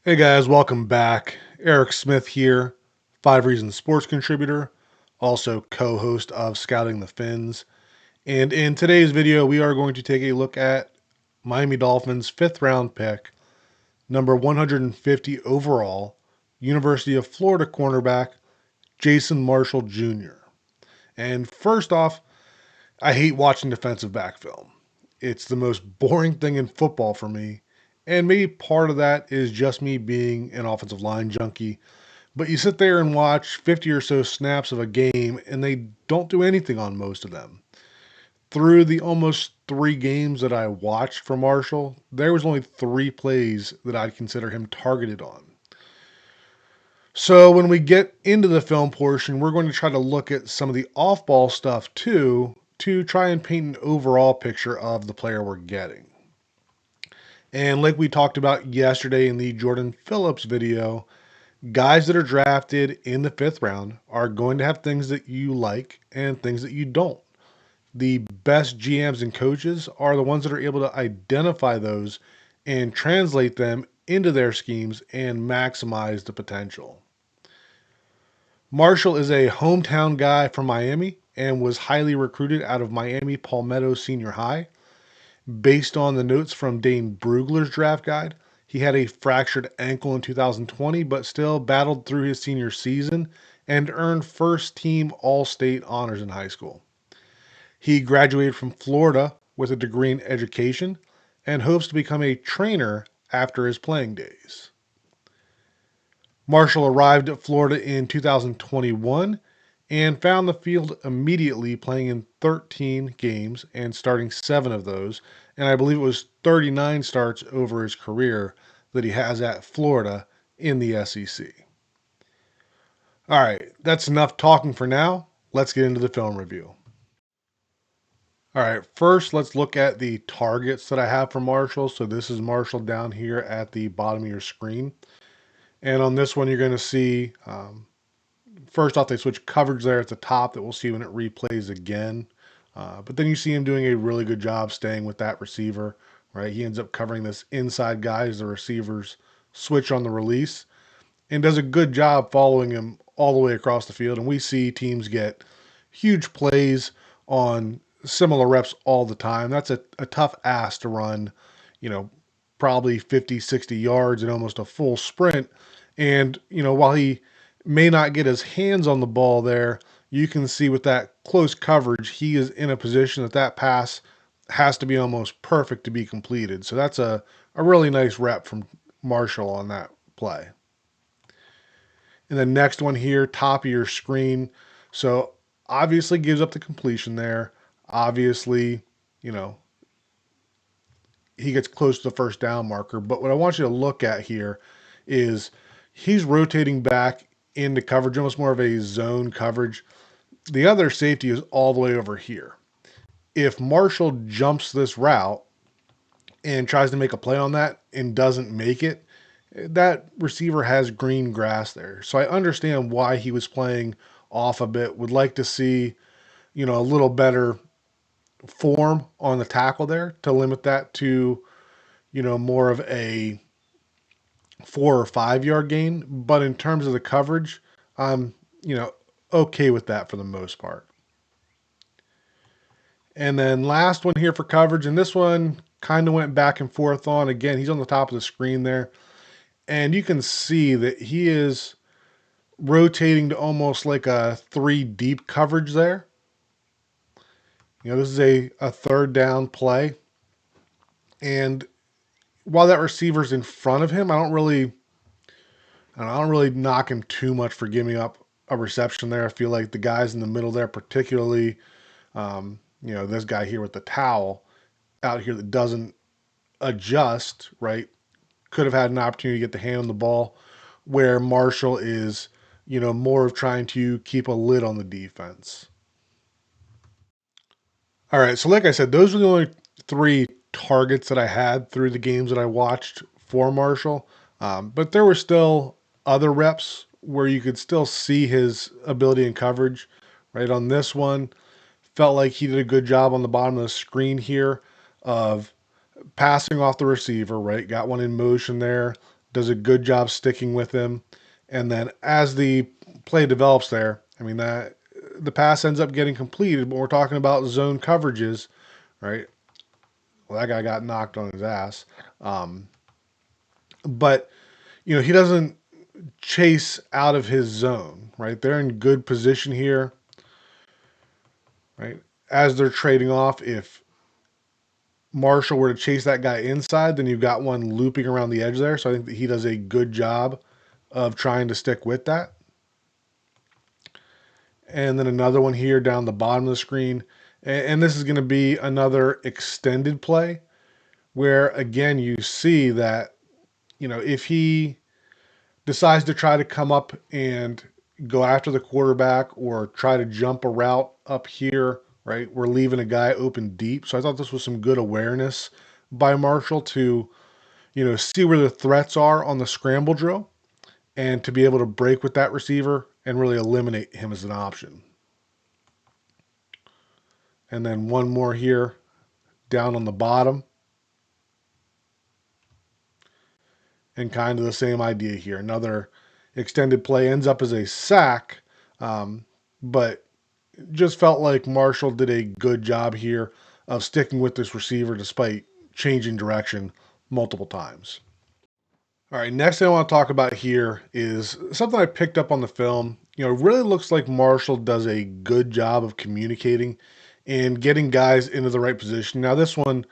Hey guys, welcome back. Eric Smith here, Five Reasons Sports contributor, also co-host of Scouting the Fins. And in today's video, we are going to take a look at Miami Dolphins' fifth round pick, number 150 overall, University of Florida cornerback, Jason Marshall Jr. And first off, I hate watching defensive back film. It's the most boring thing in football for me. And maybe part of that is just me being an offensive line junkie. But you sit there and watch 50 or so snaps of a game, and they don't do anything on most of them. Through the almost 3 games that I watched for Marshall, there was only 3 plays that I'd consider him targeted on. So when we get into the film portion, we're going to try to look at some of the off-ball stuff too, to try and paint an overall picture of the player we're getting. And like we talked about yesterday in the Jordan Phillips video, guys that are drafted in the fifth round are going to have things that you like and things that you don't. The best GMs and coaches are the ones that are able to identify those and translate them into their schemes and maximize the potential. Marshall is a hometown guy from Miami and was highly recruited out of Miami Palmetto Senior High. Based on the notes from Dane Brugler's draft guide, he had a fractured ankle in 2020, but still battled through his senior season and earned first team All State honors in high school. He graduated from Florida with a degree in education and hopes to become a trainer after his playing days. Marshall arrived at Florida in 2021 and found the field immediately, playing in 13 games and starting 7 of those. And I believe it was 39 starts over his career that he has at Florida in the SEC. All right, that's enough talking for now. Let's get into the film review. All right, first let's look at the targets that I have for Marshall. So this is Marshall down here at the bottom of your screen. And on this one, you're going to see, first off, they switch coverage there at the top that we'll see when it replays again. But then you see him doing a really good job staying with that receiver, right? He ends up covering this inside guy as the receivers switch on the release and does a good job following him all the way across the field. And we see teams get huge plays on similar reps all the time. That's a tough ask to run, you know, probably 50, 60 yards and almost a full sprint. And, while he may not get his hands on the ball there, you can see with that close coverage, he is in a position that pass has to be almost perfect to be completed. So that's a really nice rep from Marshall on that play. And the next one here, top of your screen. So obviously gives up the completion there. Obviously, you know, he gets close to the first down marker. But what I want you to look at here is he's rotating back into coverage, almost more of a zone coverage. The other safety is all the way over here. If Marshall jumps this route and tries to make a play on that and doesn't make it, that receiver has green grass there. So I understand why he was playing off a bit. Would like to see, a little better form on the tackle there to limit that to, more of a 4 or 5 yard gain. But in terms of the coverage, I'm, okay with that for the most part. And then last one here for coverage, and this one kind of went back and forth on. Again, he's on the top of the screen there. And you can see that he is rotating to almost like a 3 deep coverage there. This is a third down play. And while that receiver's in front of him, I don't really knock him too much for giving up a reception there. I feel like the guys in the middle there, particularly, this guy here with the towel out here that doesn't adjust, right, could have had an opportunity to get the hand on the ball, where Marshall is, more of trying to keep a lid on the defense. All right, so like I said, those were the only 3 targets that I had through the games that I watched for Marshall. But there were still other reps where you could still see his ability in coverage. Right on this one, felt like he did a good job on the bottom of the screen here of passing off the receiver. Right, got one in motion there, does a good job sticking with him. And then as the play develops there, I mean, that the pass ends up getting completed, but we're talking about zone coverages, right? Well, that guy got knocked on his ass. Um, but, he doesn't chase out of his zone, right? They're in good position here, right? As they're trading off, if Marshall were to chase that guy inside, then you've got one looping around the edge there. So I think that he does a good job of trying to stick with that. And then another one here down the bottom of the screen. And this is going to be another extended play where, again, you see that, if he decides to try to come up and go after the quarterback or try to jump a route up here, right, we're leaving a guy open deep. So I thought this was some good awareness by Marshall to, see where the threats are on the scramble drill and to be able to break with that receiver and really eliminate him as an option. And then one more here down on the bottom. And kind of the same idea here. Another extended play ends up as a sack, but just felt like Marshall did a good job here of sticking with this receiver despite changing direction multiple times. All right, next thing I want to talk about here is something I picked up on the film. It really looks like Marshall does a good job of communicating and getting guys into the right position. Now, this one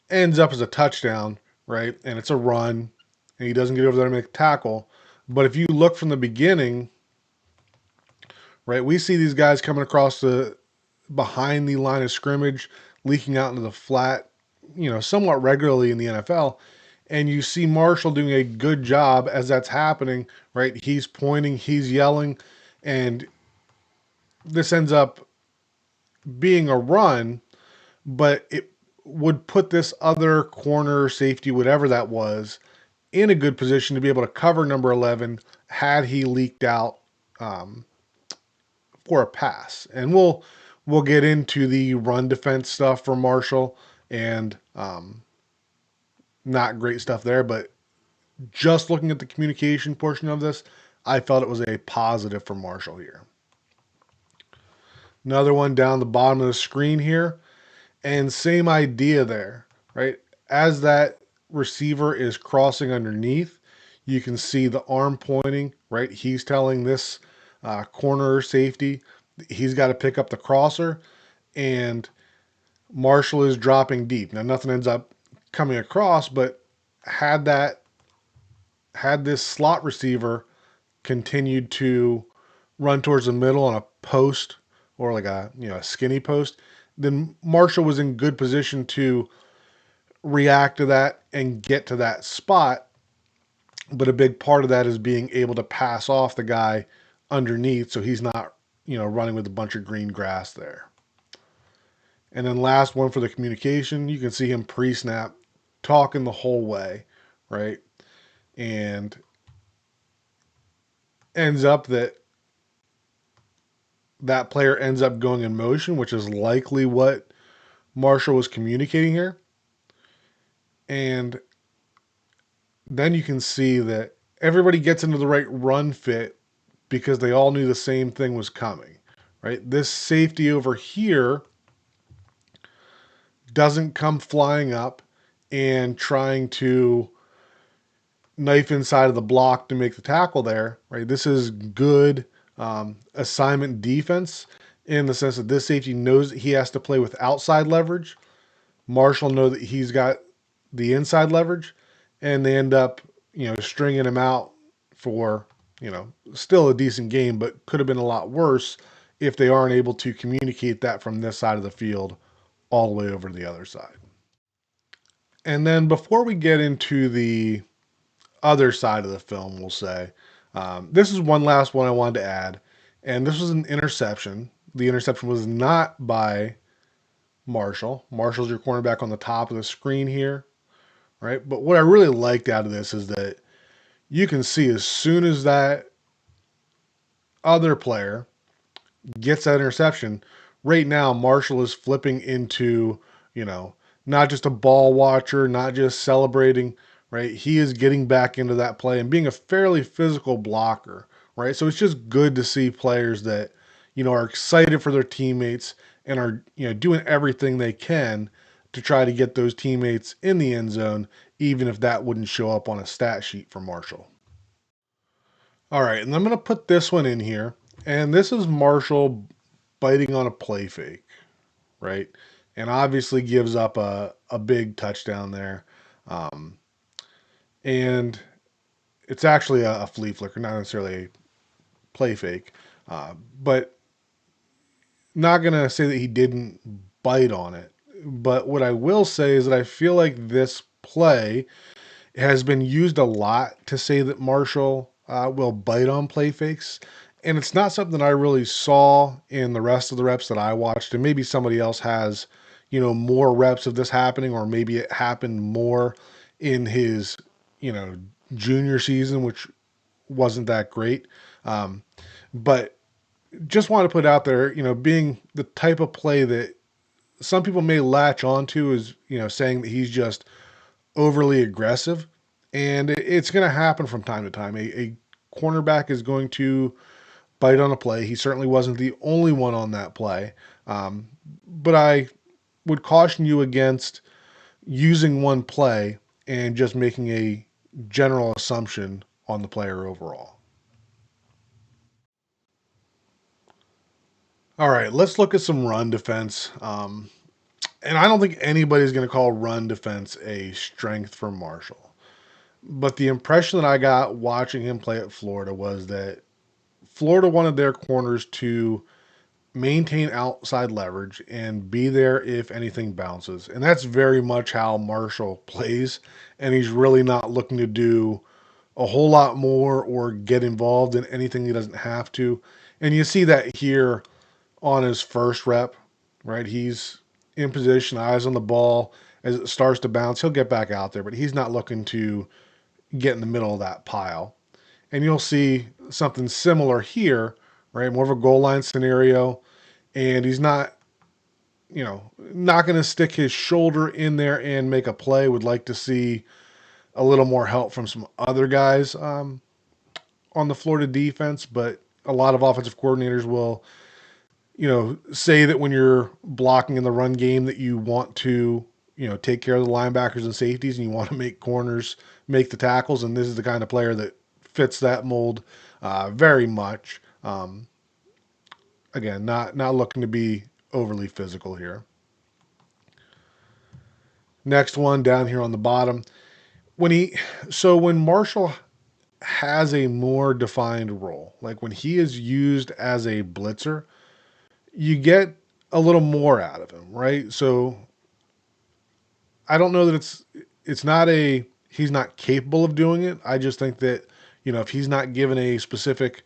ends up as a touchdown, right? And it's a run, and he doesn't get over there to make a tackle. But if you look from the beginning, right, we see these guys coming across the behind the line of scrimmage, leaking out into the flat, somewhat regularly in the NFL. And you see Marshall doing a good job as that's happening, right? He's pointing, he's yelling, and this ends up being a run, but it would put this other corner, safety, whatever that was, in a good position to be able to cover number 11 had he leaked out for a pass. And we'll get into the run defense stuff for Marshall and not great stuff there, but just looking at the communication portion of this, I felt it was a positive for Marshall here. Another one down the bottom of the screen here, and same idea there, right? As that receiver is crossing underneath, you can see the arm pointing, right? He's telling this corner safety he's got to pick up the crosser, and Marshall is dropping deep. Now, nothing ends up coming across, but had this slot receiver continued to run towards the middle on a post or like a skinny post, then Marshall was in good position to react to that and get to that spot. But a big part of that is being able to pass off the guy underneath so he's not, running with a bunch of green grass there. And then last one for the communication, you can see him pre-snap talking the whole way, right? And ends up that player ends up going in motion, which is likely what Marshall was communicating here. And then you can see that everybody gets into the right run fit because they all knew the same thing was coming, right? This safety over here doesn't come flying up and trying to knife inside of the block to make the tackle there, right? This is good assignment defense in the sense that this safety knows that he has to play with outside leverage. Marshall knows that he's got the inside leverage, and they end up, stringing him out for, still a decent game, but could have been a lot worse if they aren't able to communicate that from this side of the field all the way over to the other side. And then before we get into the other side of the film, we'll say, this is one last one I wanted to add, and this was an interception. The interception was not by Marshall. Marshall's your cornerback on the top of the screen here, right? But what I really liked out of this is that you can see as soon as that other player gets that interception, right now Marshall is flipping into, not just a ball watcher, not just celebrating, right? He is getting back into that play and being a fairly physical blocker, right? So it's just good to see players that, are excited for their teammates and are, doing everything they can to try to get those teammates in the end zone, even if that wouldn't show up on a stat sheet for Marshall. All right, and I'm going to put this one in here. And this is Marshall biting on a play fake, right? And obviously gives up a big touchdown there. Um, and it's actually a flea flicker, not necessarily a play fake. But not going to say that he didn't bite on it. But what I will say is that I feel like this play has been used a lot to say that Marshall will bite on play fakes. And it's not something I really saw in the rest of the reps that I watched. And maybe somebody else has, more reps of this happening, or maybe it happened more in his, you know, junior season, which wasn't that great. Um, but just want to put out there, being the type of play that some people may latch onto is, saying that he's just overly aggressive. And it's going to happen from time to time. A cornerback is going to bite on a play. He certainly wasn't the only one on that play. But I would caution you against using one play and just making a general assumption on the player overall. All right, let's look at some run defense. And I don't think anybody's going to call run defense a strength for Marshall. But the impression that I got watching him play at Florida was that Florida wanted their corners to maintain outside leverage and be there if anything bounces. And that's very much how Marshall plays. And he's really not looking to do a whole lot more or get involved in anything he doesn't have to. And you see that here on his first rep, right? He's in position, eyes on the ball. As it starts to bounce, he'll get back out there, but he's not looking to get in the middle of that pile. And you'll see something similar here, right? More of a goal line scenario. And he's not, not going to stick his shoulder in there and make a play. Would like to see a little more help from some other guys on the Florida defense. But a lot of offensive coordinators will, say that when you're blocking in the run game that you want to, take care of the linebackers and safeties and you want to make corners make the tackles. And this is the kind of player that fits that mold very much. Again, not looking to be overly physical here. Next one down here on the bottom. When Marshall has a more defined role, like when he is used as a blitzer, you get a little more out of him, right? So I don't know that it's not a he's not capable of doing it. I just think that if he's not given a specific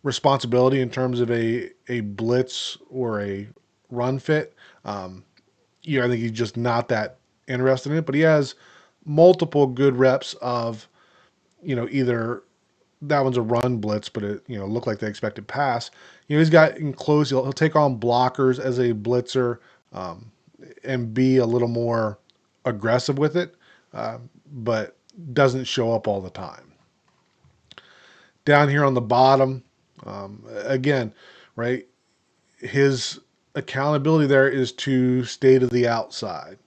responsibility in terms of a blitz or a run fit, I think he's just not that interested in it. But he has multiple good reps of either that one's a run blitz, but it looked like the expected pass. He's got in close. He'll take on blockers as a blitzer, and be a little more aggressive with it, but doesn't show up all the time. Down here on the bottom, again, right? His accountability there is to stay to the outside.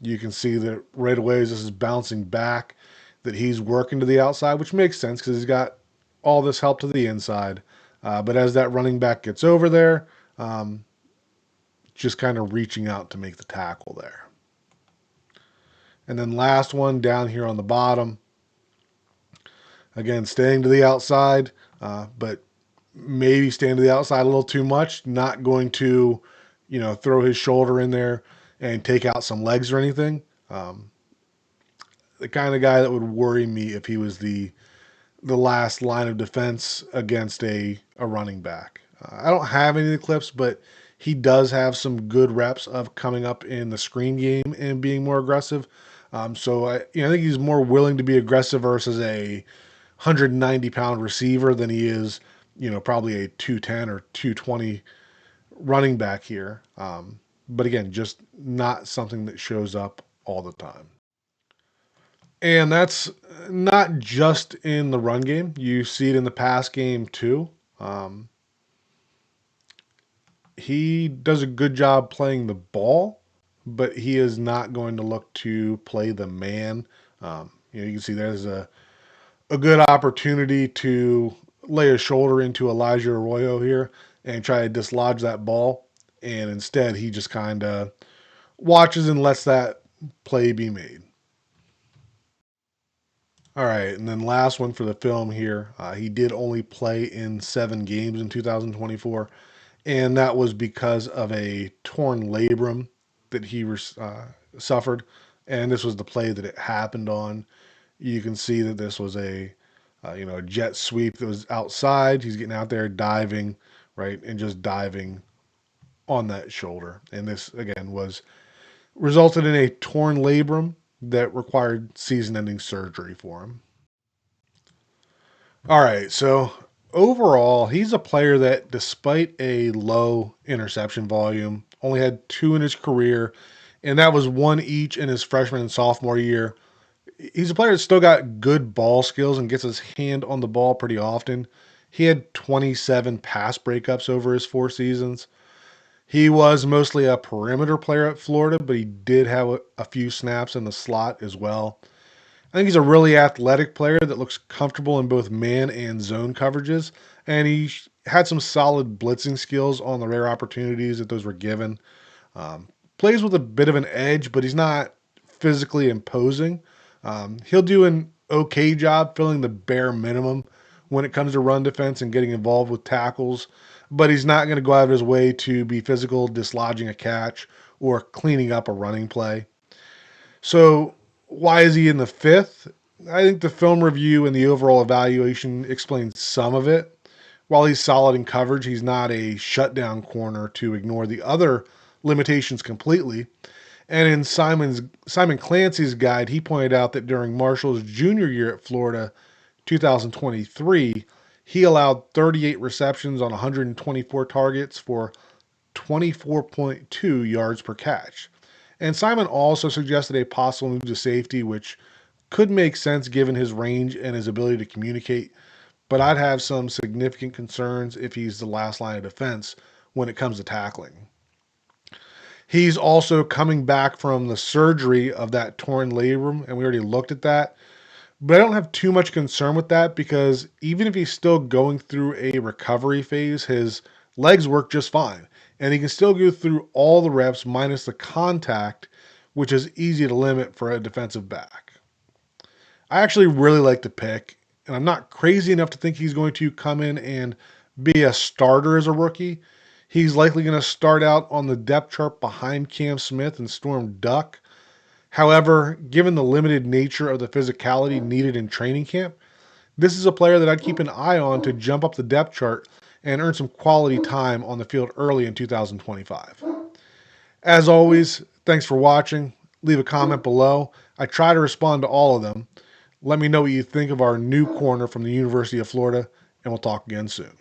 You can see that right away as this is bouncing back, that he's working to the outside, which makes sense because he's got all this help to the inside. But as that running back gets over there, just kind of reaching out to make the tackle there. And then last one down here on the bottom, again, staying to the outside, but maybe staying to the outside a little too much, not going to, throw his shoulder in there and take out some legs or anything. The kind of guy that would worry me if he was the last line of defense against a running back. I don't have any of the clips, but he does have some good reps of coming up in the screen game and being more aggressive. So I think he's more willing to be aggressive versus a 190-pound receiver than he is, probably a 210 or 220 running back here. But again, just not something that shows up all the time. And that's not just in the run game. You see it in the pass game too. Um, he does a good job playing the ball, but he is not going to look to play the man. You can see there's a good opportunity to lay a shoulder into Elijah Arroyo here and try to dislodge that ball. And instead, he just kind of watches and lets that play be made. All right, and then last one for the film here. He did only play in 7 games in 2024, and that was because of a torn labrum that he suffered. And this was the play that it happened on. You can see that this was a jet sweep that was outside. He's getting out there diving, right, and just diving on that shoulder. And this again was resulted in a torn labrum that required season-ending surgery for him. All right, so overall, he's a player that, despite a low interception volume, only had 2 in his career, and that was 1 each in his freshman and sophomore year. He's a player that's still got good ball skills and gets his hand on the ball pretty often. He had 27 pass breakups over his 4 seasons. He was mostly a perimeter player at Florida, but he did have a few snaps in the slot as well. I think he's a really athletic player that looks comfortable in both man and zone coverages, and he had some solid blitzing skills on the rare opportunities that those were given. Um, Plays with a bit of an edge, but he's not physically imposing. He'll do an okay job filling the bare minimum when it comes to run defense and getting involved with tackles, but he's not going to go out of his way to be physical, dislodging a catch or cleaning up a running play. So, why is he in the fifth? I think the film review and the overall evaluation explains some of it. While he's solid in coverage, he's not a shutdown corner to ignore the other limitations completely. And in Simon Clancy's guide, he pointed out that during Marshall's junior year at Florida, 2023, he allowed 38 receptions on 124 targets for 24.2 yards per catch. And Simon also suggested a possible move to safety, which could make sense given his range and his ability to communicate, but I'd have some significant concerns if he's the last line of defense when it comes to tackling. He's also coming back from the surgery of that torn labrum, and we already looked at that. But I don't have too much concern with that because even if he's still going through a recovery phase, his legs work just fine. And he can still go through all the reps minus the contact, which is easy to limit for a defensive back. I actually really like the pick, and I'm not crazy enough to think he's going to come in and be a starter as a rookie. He's likely going to start out on the depth chart behind Cam Smith and Storm Duck. However, given the limited nature of the physicality needed in training camp, this is a player that I'd keep an eye on to jump up the depth chart and earn some quality time on the field early in 2025. As always, thanks for watching. Leave a comment below. I try to respond to all of them. Let me know what you think of our new corner from the University of Florida, and we'll talk again soon.